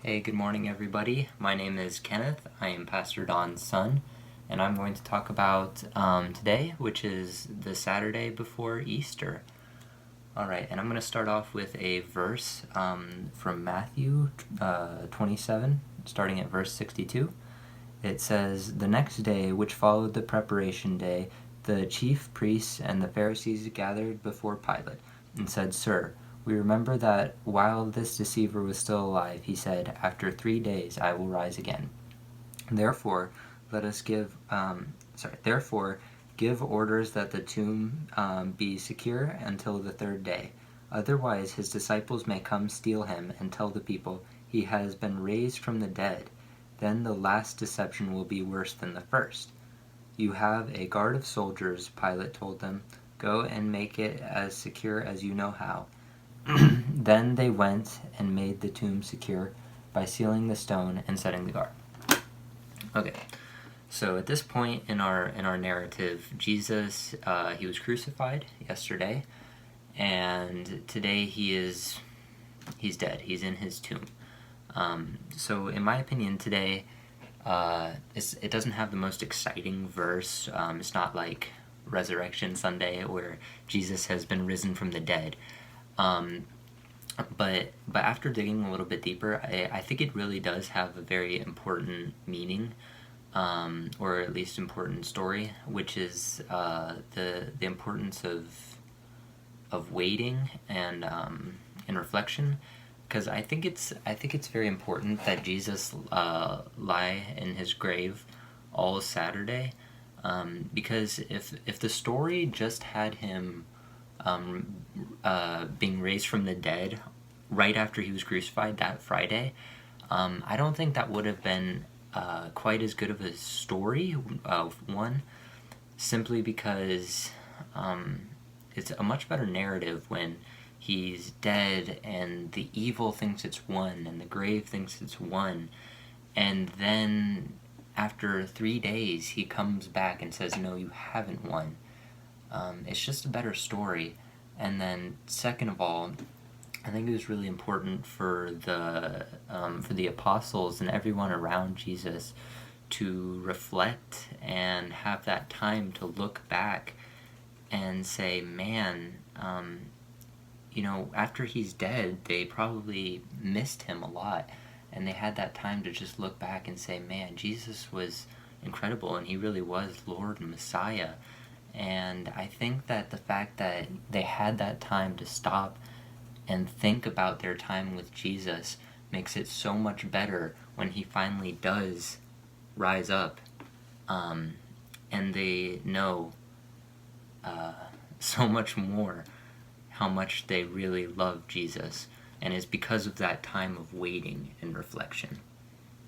Hey, good morning, everybody. My name is Kenneth. I am Pastor Don's son, and I'm going to talk about today, which is the Saturday before Easter. All right, and I'm going to start off with a verse from Matthew 27, starting at verse 62. It says, "The next day, which followed the preparation day, the chief priests and the Pharisees gathered before Pilate, and said, 'Sir, we remember that while this deceiver was still alive, he said, "After 3 days I will rise again." Therefore, let us give orders that the tomb be secure until the third day. Otherwise, his disciples may come steal him and tell the people, he has been raised from the dead. Then the last deception will be worse than the first.' You have a guard of soldiers," Pilate told them. "Go and make it as secure as you know how." Then they went and made the tomb secure by sealing the stone and setting the guard. Okay, so at this point in our narrative, Jesus he was crucified yesterday, and today he's dead. He's in his tomb. So in my opinion, today it doesn't have the most exciting verse. It's not like Resurrection Sunday where Jesus has been risen from the dead. But after digging a little bit deeper, I think it really does have a very important meaning, or at least important story, which is the importance of waiting and reflection. Because I think it's very important that Jesus lie in his grave all Saturday, because if the story just had him being raised from the dead right after he was crucified that Friday, I don't think that would have been quite as good of a story. One, simply because it's a much better narrative when he's dead and the evil thinks it's won and the grave thinks it's won, and then after 3 days he comes back and says, "No, you haven't won." It's just a better story. And then second of all, I think it was really important for the apostles and everyone around Jesus to reflect and have that time to look back and say, man, after he's dead, they probably missed him a lot, and they had that time to just look back and say, man, Jesus was incredible, and he really was Lord and Messiah. And I think that the fact that they had that time to stop and think about their time with Jesus makes it so much better when he finally does rise up, and they know so much more how much they really love Jesus, and it's because of that time of waiting and reflection.